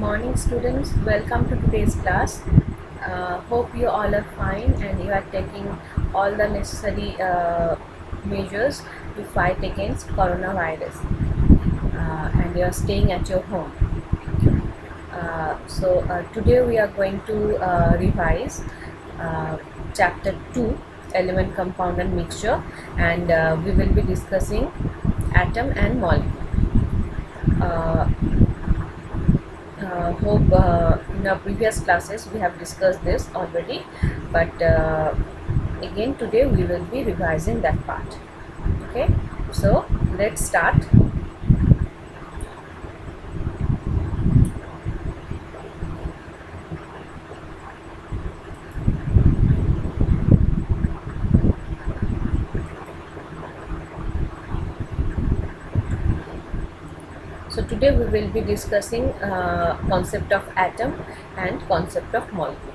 Morning students, welcome to today's class. Hope you all are fine and you are taking all the necessary measures to fight against coronavirus and you are staying at your home. Today we are going to revise chapter 2, element, compound and mixture, and we will be discussing atom and molecule. Hope in our previous classes we have discussed this already, but again today we will be revising that part. Okay, so let's start. So today we will be discussing concept of atom and concept of molecule.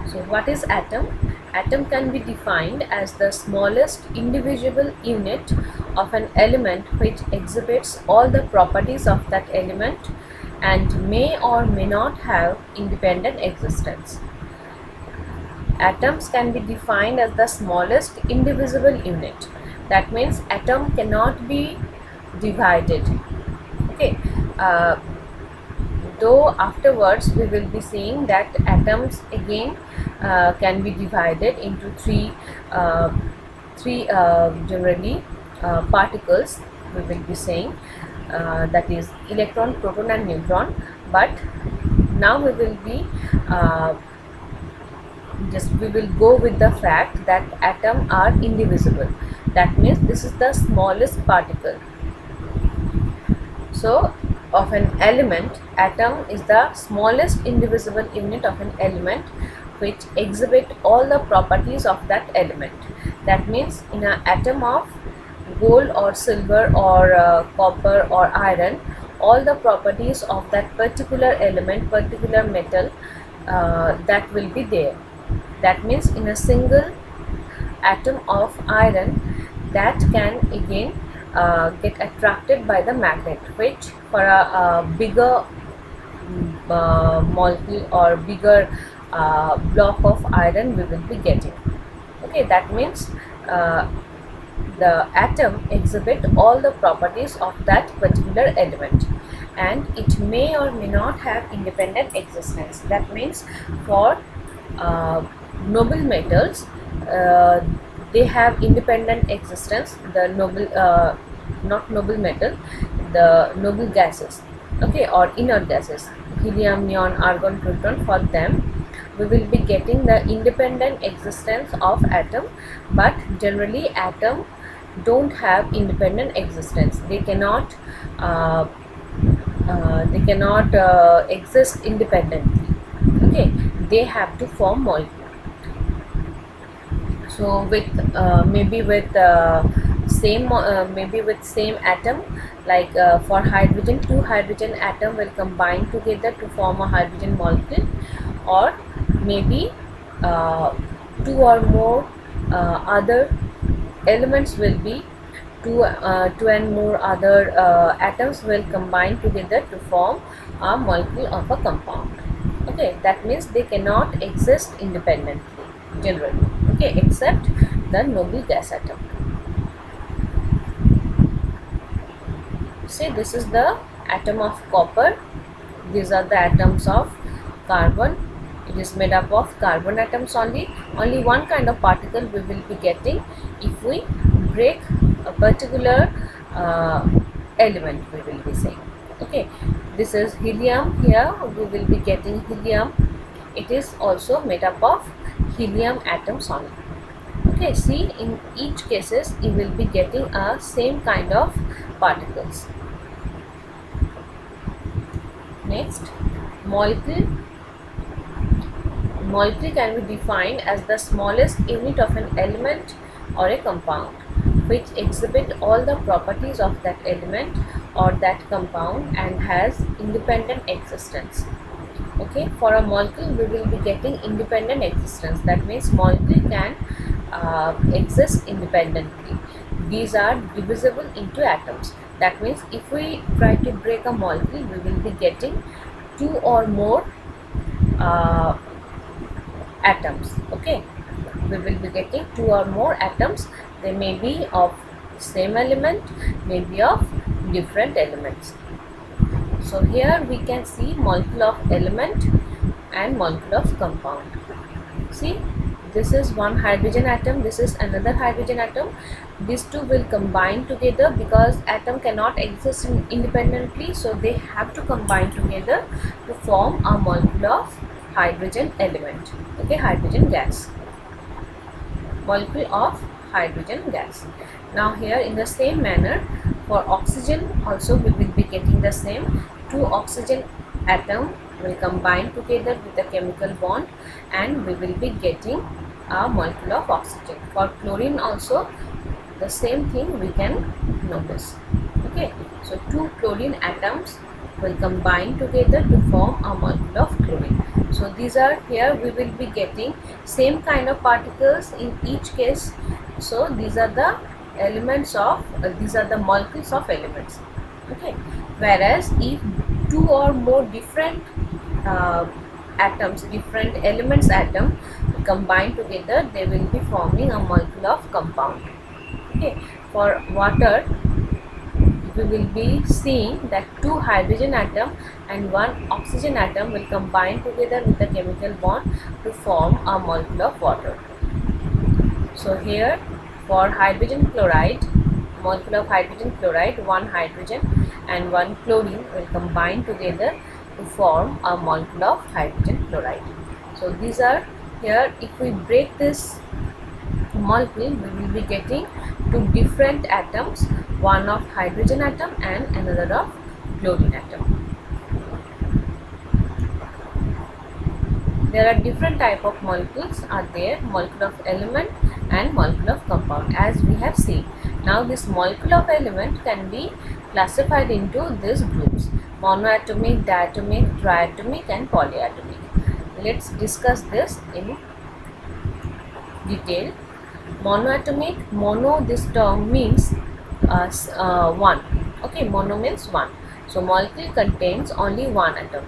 So what is atom? Atom can be defined as the smallest indivisible unit of an element which exhibits all the properties of that element and may or may not have independent existence. Atoms can be defined as the smallest indivisible unit. That means atom cannot be divided. Okay, though afterwards we will be seeing that atoms again can be divided into three generally particles. We will be saying that is electron, proton and neutron, but now we will be we will go with the fact that atoms are indivisible. That means this is the smallest particle. So of an element, atom is the smallest indivisible unit of an element which exhibit all the properties of that element. That means in an atom of gold or silver or copper or iron, all the properties of that particular element, particular metal, that will be there. That means in a single atom of iron, that can again get attracted by the magnet, which for a bigger molecule or bigger block of iron we will be getting. Okay, that means the atom exhibit all the properties of that particular element and it may or may not have independent existence. That means for noble metals, they have independent existence. The noble not noble metal, the noble gases, okay, or inert gases, helium, neon, argon, proton, for them we will be getting the independent existence of atom, but generally atom don't have independent existence. They cannot exist independently. Okay, they have to form molecule. So with maybe with same atom, like for hydrogen, two hydrogen atom will combine together to form a hydrogen molecule, or maybe two or more other elements will be two and more other atoms will combine together to form a molecule of a compound. Okay, that means they cannot exist independently generally, okay, except the noble gas atom. See, this is the atom of copper. These are the atoms of carbon. It is made up of carbon atoms only. Only one kind of particle we will be getting if we break a particular element, we will be saying. Okay, this is helium. Here we will be getting helium. It is also made up of helium atoms only. Okay, see, in each cases you will be getting a same kind of particles. Next, molecule. Molecule can be defined as the smallest unit of an element or a compound which exhibit all the properties of that element or that compound and has independent existence. Okay, for a molecule we will be getting independent existence. That means molecule can exist independently. These are divisible into atoms. That means if we try to break a molecule, we will be getting two or more uh, atoms. Okay, we will be getting two or more atoms. They may be of same element, may be of different elements. So here we can see molecule of element and molecule of compound. See, this is one hydrogen atom, this is another hydrogen atom. These two will combine together because atom cannot exist independently, so they have to combine together to form a molecule of hydrogen element. Okay, hydrogen gas, molecule of hydrogen gas. Now here in the same manner, for oxygen also we will be getting the same. Two oxygen atom will combine together with a chemical bond and we will be getting a molecule of oxygen. For chlorine also the same thing we can notice. Okay, so two chlorine atoms will combine together to form a molecule of chlorine. So these are, here we will be getting same kind of particles in each case. So these are the elements of these are the molecules of elements. Okay, whereas if two or more different atoms, different elements atom combine together, they will be forming a molecule of compound. Okay, for water we will be seeing that two hydrogen atom and one oxygen atom will combine together with a chemical bond to form a molecule of water. So here for hydrogen chloride, molecule of hydrogen chloride, one hydrogen and one chlorine will combine together to form a molecule of hydrogen chloride. So these are, here if we break this molecule, we will be getting two different atoms, one of hydrogen atom and another of chlorine atom. There are different type of molecules are there, molecule of element and molecule of compound, as we have seen. Now this molecule of element can be classified into these groups: monoatomic, diatomic, triatomic and polyatomic. Let's discuss this in detail. Monoatomic, mono, this term means one. Okay, mono means one. So molecule contains only one atom.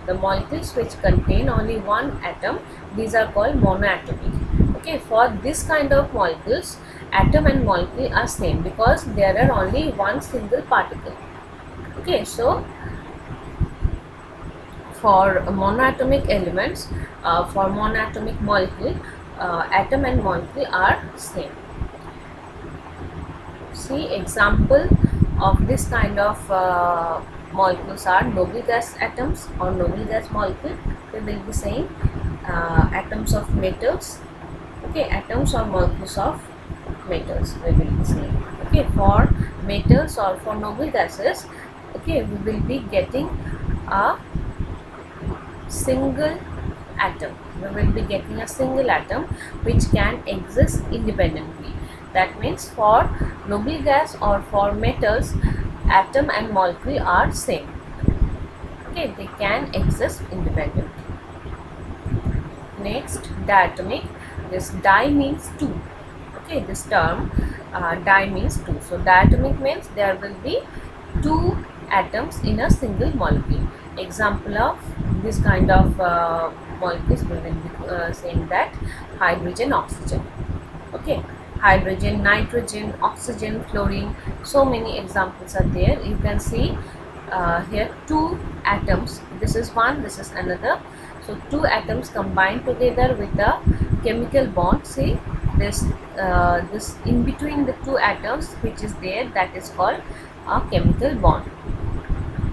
The molecules which contain only one atom, these are called monoatomic. Okay, for this kind of molecules, atom and molecule are same because there are only one single particle. Okay, so for monoatomic elements, for monoatomic molecule, atom and molecule are same. See, example of this kind of molecules are noble gas atoms or noble gas molecule. We will be saying atoms of metals. Okay, atoms or molecules of metals we will be saying. Okay, for metals or for noble gases, okay, we will be getting a single atom. We will be getting a single atom which can exist independently. That means for noble gas or for metals, atom and molecule are same. Okay, they can exist independently. Next, diatomic. This di means two. Okay, this term di means two. So diatomic means there will be two atoms in a single molecule. Example of this kind of molecules, we will be saying that hydrogen, oxygen. Okay, hydrogen, nitrogen, oxygen, chlorine, so many examples are there. You can see here two atoms, this is one, this is another. So two atoms combined together with a chemical bond. See this this in between the two atoms which is there, that is called a chemical bond.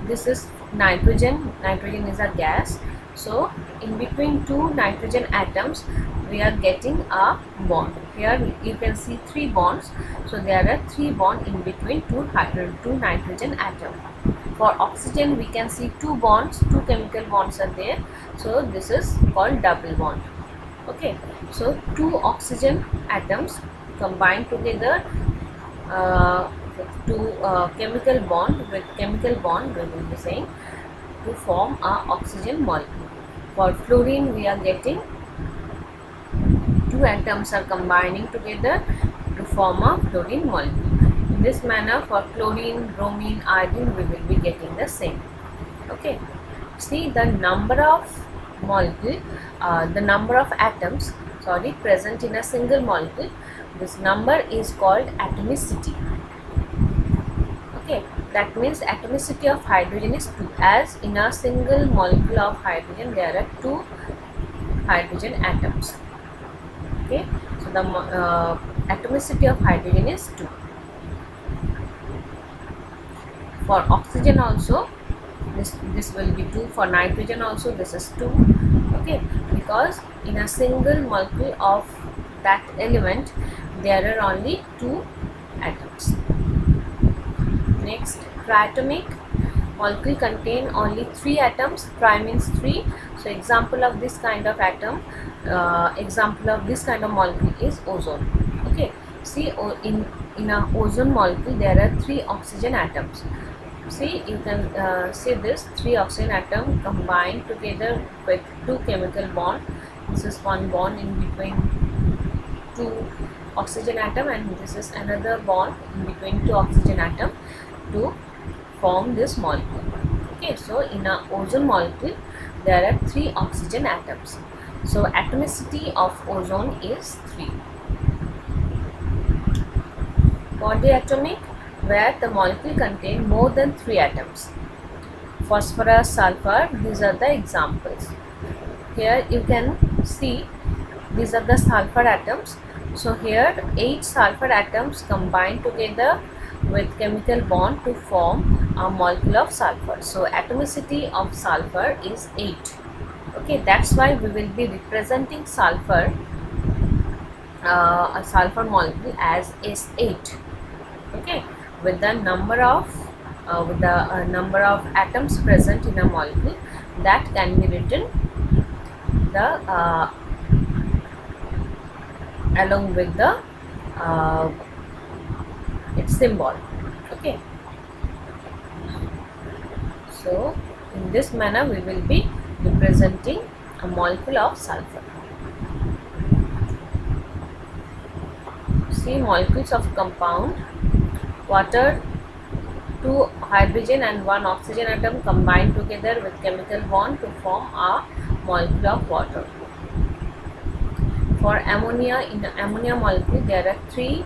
This is nitrogen, nitrogen is a gas. So in between two nitrogen atoms we are getting a bond. Here you can see three bonds. So there are three bonds in between two nitrogen atoms. For oxygen we can see two bonds, two chemical bonds are there. So this is called double bond. Okay, so two oxygen atoms combined together to chemical bond, with chemical bond we will be saying, to form a oxygen molecule. For fluorine we are getting two atoms are combining together to form a fluorine molecule. in this manner, for chlorine, bromine, iodine, we will be getting the same. Okay, see the number of molecule, the number of atoms, sorry, present in a single molecule. This number is called atomicity. Okay, that means atomicity of hydrogen is 2, as in a single molecule of hydrogen there are 2 hydrogen atoms. Okay, so the atomicity of hydrogen is 2. For oxygen also this will be 2. For nitrogen also this is 2. Okay, because in a single molecule of that element there are only 2 atoms. Next, triatomic molecule contain only 3 atoms. Tri means 3. So example of this kind of atom, example of this kind of molecule is ozone. Okay, see, in a ozone molecule there are 3 oxygen atoms. See, you can see this 3 oxygen atom combined together with 2 chemical bond. This is one bond in between 2 oxygen atom, and this is another bond in between 2 oxygen atom to form this molecule. Okay, so in a ozone molecule there are 3 oxygen atoms. So atomicity of ozone is 3. Polyatomic, where the molecule contain more than 3 atoms. Phosphorus, sulfur, these are the examples. Here you can see these are the sulfur atoms. So here 8 sulfur atoms combine together with chemical bond to form a molecule of sulfur. So atomicity of sulfur is 8. Okay, that's why we will be representing sulfur, a sulfur molecule as S8. Okay, with the number of number of atoms present in a molecule, that can be written the along with the its symbol. Okay, so in this manner we will be representing a molecule of sulfur. See, molecules of compound: water, 2 hydrogen and 1 oxygen atom combined together with chemical bond to form a molecule of water. For ammonia, in the ammonia molecule there are 3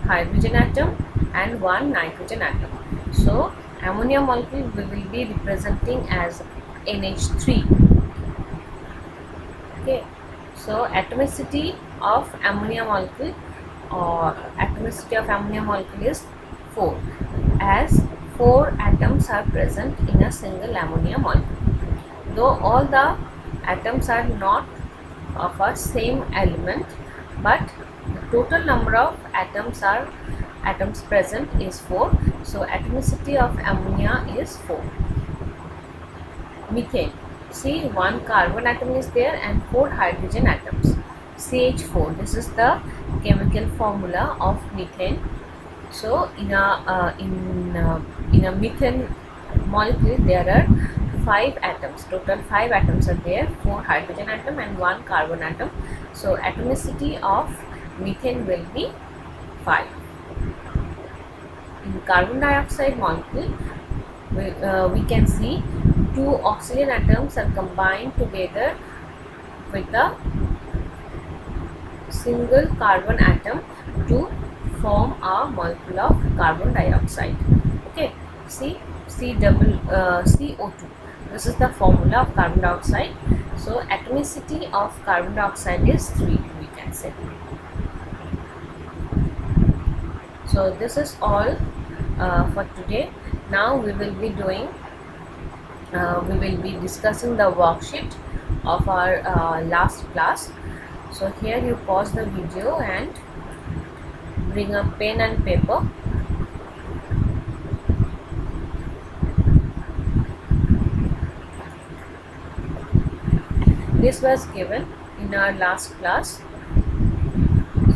hydrogen atom and 1 nitrogen atom. So ammonia molecule we will be representing as NH3. Okay, so atomicity of ammonia molecule, or atomicity of ammonia molecule is 4, as 4 atoms are present in a single ammonia molecule. Though all the atoms are not of a same element, but the total number of atoms present is 4. So atomicity of ammonia is 4. Methane, see, 1 carbon atom is there and 4 hydrogen atoms. CH4, this is the chemical formula of methane. So in a methane molecule there are 5 atoms. Total 5 atoms are there, 4 hydrogen atom and 1 carbon atom. So atomicity of methane will be 5. In carbon dioxide molecule, we can see 2 oxygen atoms are combined together with a single carbon atom to form a molecule of carbon dioxide. Okay, see, CO2. This is the formula of carbon dioxide. So atomicity of carbon dioxide is 3, we can say. So this is all for today. Now we will be discussing the worksheet of our last class. So here you pause the video and bring a pen and paper. This was given in our last class.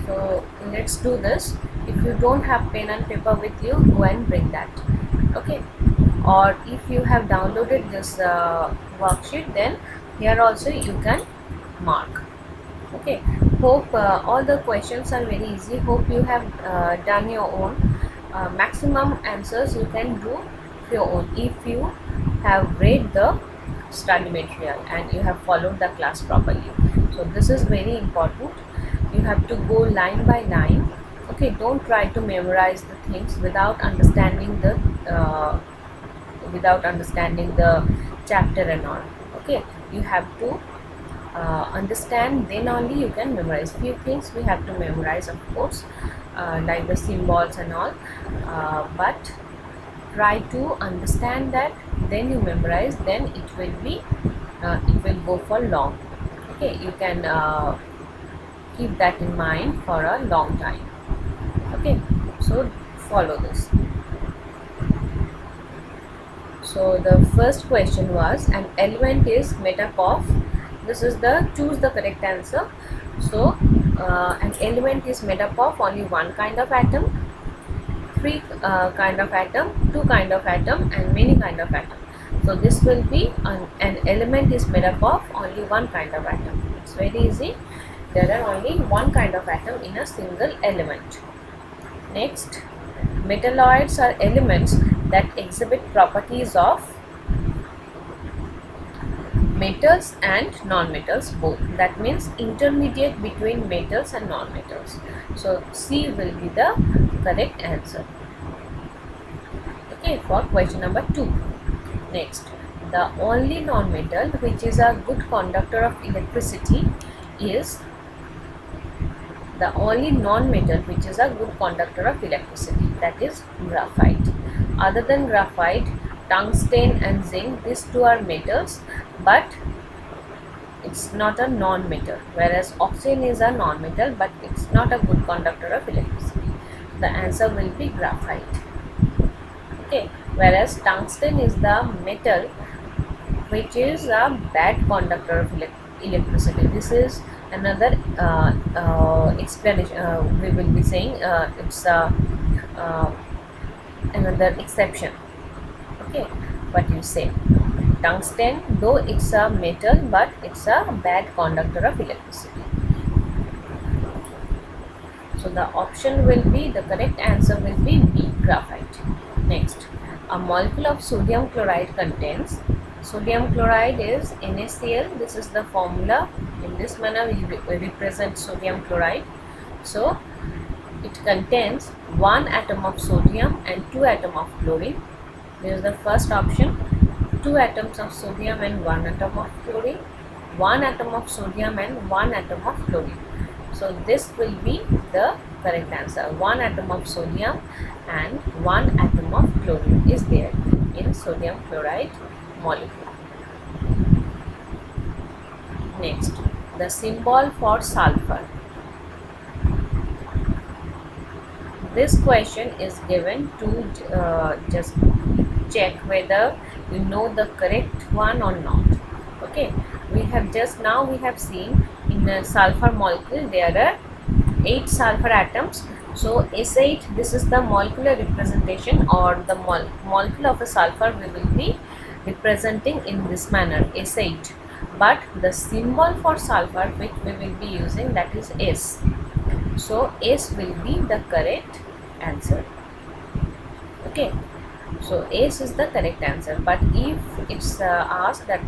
So let's do this. If you don't have pen and paper with you, go and bring that. Okay, or if you have downloaded this worksheet, then here also you can mark. Okay, hope all the questions are very easy. Hope you have done your own maximum answers you can do your own if you have read the study material and you have followed the class properly. So this is very important. You have to go line by line. Okay, don't try to memorize the things without understanding the chapter and all. Okay, you have to understand, then only you can memorize. Few things we have to memorize, of course, like the symbols and all, but try to understand that, then you memorize, then it will go for long. Okay, you can keep that in mind for a long time. Okay, so follow this. So the first question was, an element is made up of, this is the choose the correct answer. So an element is made up of only one kind of atom, three kind of atom, two kind of atom, and many kind of atom. So this will be an element is made up of only one kind of atom. It's very easy. There are only one kind of atom in a single element. Next, metalloids are elements that exhibit properties of metals and non-metals both. That means intermediate between metals and non-metals. So C will be the correct answer. Okay, for question number 2. Next, the only non-metal which is a good conductor of electricity is the only non-metal which is a good conductor of electricity, that is graphite. Other than graphite, tungsten and zinc, these two are metals, but it's not a non-metal, whereas oxygen is a non-metal, but it's not a good conductor of electricity. The answer will be graphite. Okay, whereas tungsten is the metal which is a bad conductor of electricity. This is another explanation. We will be saying it's another exception. Okay, what you say, tungsten, though it's a metal, but it's a bad conductor of electricity. So the option will be, the correct answer will be B, graphite. Next, a molecule of sodium chloride contains, sodium chloride is NaCl. This is the formula. In this manner we represent sodium chloride. So it contains one atom of sodium and two atoms of chlorine. This is the first option. 2 atoms of sodium and 1 atom of chlorine, 1 atom of sodium and 1 atom of chlorine. So this will be the correct answer. 1 atom of sodium and 1 atom of chlorine is there in sodium chloride molecule. Next, the symbol for sulfur. This question is given to just check whether you know the correct one or not. Okay, we have seen in the sulfur molecule there are 8 sulfur atoms. So S8, this is the molecular representation, or the molecule of a sulfur we will be representing in this manner, S8. But the symbol for sulfur which we will be using, that is S. So S will be the correct answer. Okay, so S is the correct answer. But if it's asked that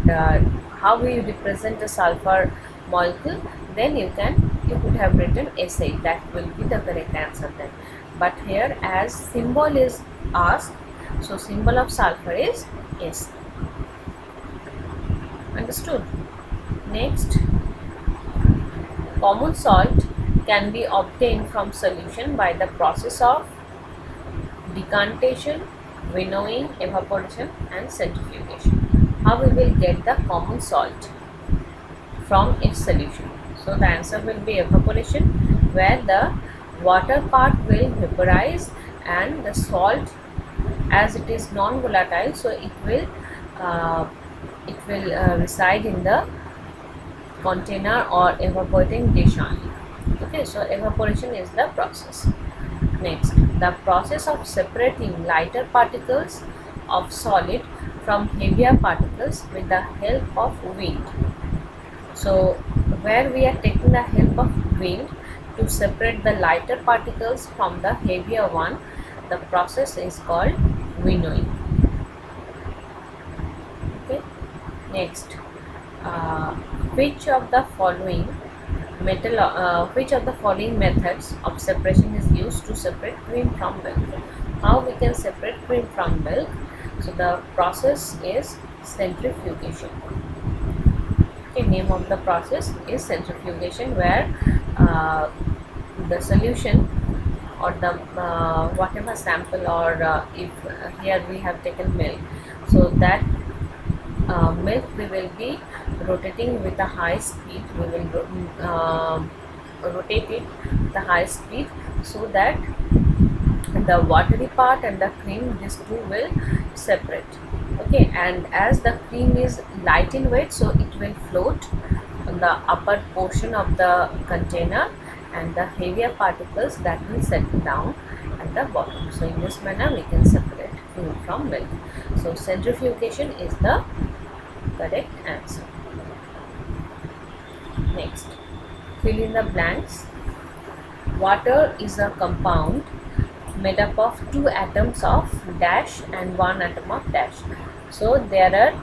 how will you represent a sulfur molecule, then you could have written S8. That will be the correct answer then. But here as symbol is asked, so symbol of sulfur is S. Understood? Next, common salt can be obtained from solution by the process of decantation, winnowing, evaporation and centrifugation. How we will get the common salt from its solution? So the answer will be evaporation, where the water part will vaporize and the salt, as it is non-volatile, so it will reside in the container or evaporating dish only. Okay, so evaporation is the process. Next, the process of separating lighter particles of solid from heavier particles with the help of wind. So where we are taking the help of wind to separate the lighter particles from the heavier one, the process is called winnowing. Okay. Next, uh, which of the following which of the following methods of separation is used to separate cream from milk? How we can separate cream from milk? So the process is centrifugation. Okay, name of the process is centrifugation, where the solution or the whatever sample, or if here we have taken milk, so that milk we will be rotating with a high speed. We will rotate it with a high speed, so that the watery part and the cream, these two will separate. Okay, and as the cream is light in weight, so it will float on the upper portion of the container, and the heavier particles that will settle down at the bottom. So in this manner we can separate cream from milk. So centrifugation is the correct answer. Next, fill in the blanks. Water is a compound made up of 2 atoms of dash and 1 atom of dash. So there are,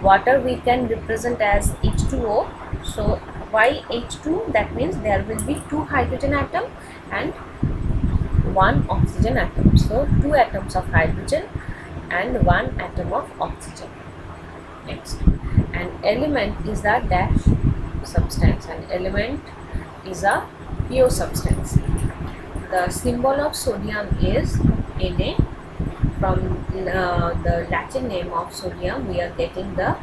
water we can represent as H2O. So why H2? That means there will be 2 hydrogen atom and 1 oxygen atom. So 2 atoms of hydrogen and 1 atom of oxygen. Next, an element is a dash substance. An element is a pure substance. The symbol of sodium is Na. From the Latin name of sodium, we are getting the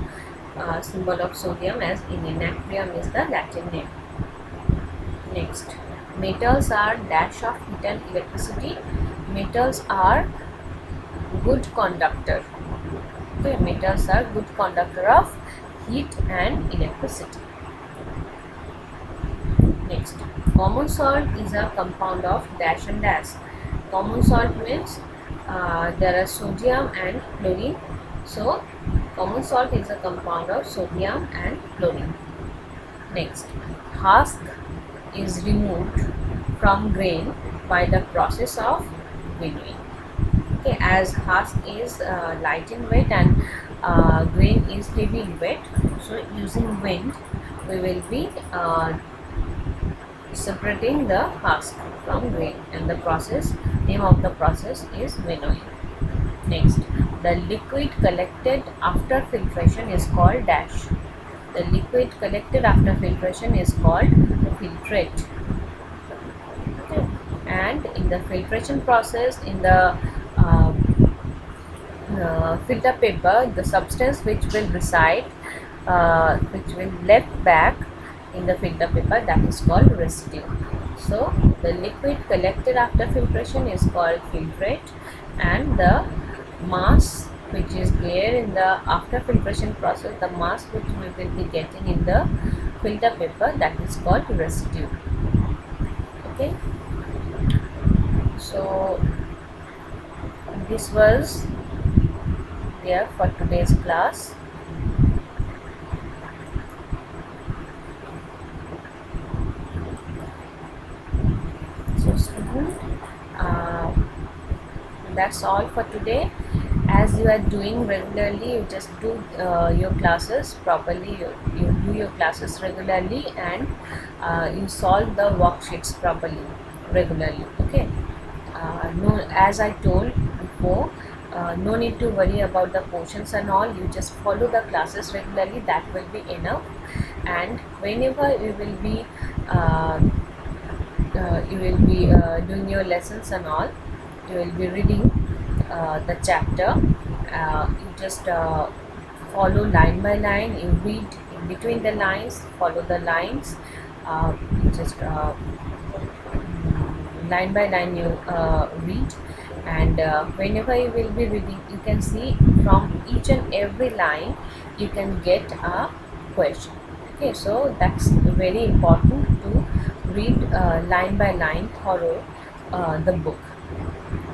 symbol of sodium as Na. Natrium is the Latin name. Next, metals are dash of heat and electricity. Metals are good conductor. Okay, metals are good conductor of heat and electricity. Next, common salt is a compound of dash and dash. Common salt means there are sodium and chlorine. So common salt is a compound of sodium and chlorine. Next, husk is removed from grain by the process of winnowing. Okay, as husk is light in weight and grain is heavy in weight, so using wind we will be separating the husk from grain, and the process, name of the process is winnowing. Next, the liquid collected after filtration is called dash. The liquid collected after filtration is called filtrate. Okay. And in the filtration process, in the filter paper, the substance which will reside, which will left back in the filter paper, that is called residue. So the liquid collected after filtration is called filtrate, and the mass which is there in the after filtration process, the mass which we will be getting in the filter paper, that is called residue. Okay, so this was there for today's class. So student, that's all for today. As you are doing regularly, you just do your classes properly, you do your classes regularly, and you solve the worksheets properly regularly. Okay, no, as I told before, no need to worry about the portions and all. You just follow the classes regularly, that will be enough. And whenever you will be doing your lessons and all, you will be reading the chapter. You just follow line by line, you read in between the lines, follow the lines, you just line by line you read, and whenever you will be reading, you can see from each and every line you can get a question. Okay, so that's very important to read line by line thorough the book.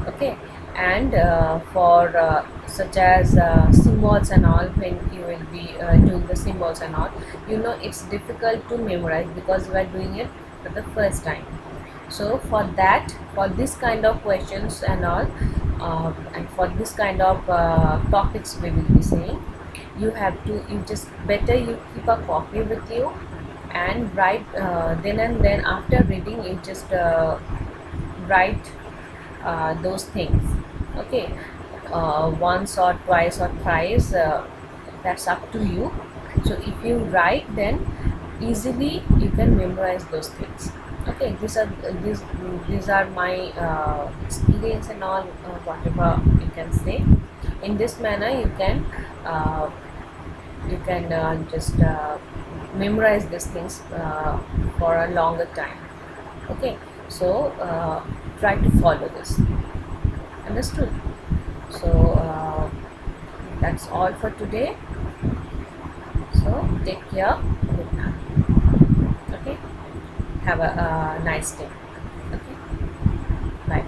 Okay, and for such as symbols and all, when you will be doing the symbols and all, you know it's difficult to memorize because you are doing it for the first time. So for that, for this kind of questions and all, and for this kind of topics we will be saying, you just better you keep a copy with you and write, then and then after reading you just write those things. Okay, once or twice or thrice, that's up to you. So if you write, then easily you can memorize those things. Okay, these are my experience and all, whatever you can say. In this manner uh, you can just memorize these things for a longer time. Okay, so try to follow this. Understood? So that's all for today. So take care. Good night. Okay, have a nice day. Okay, bye.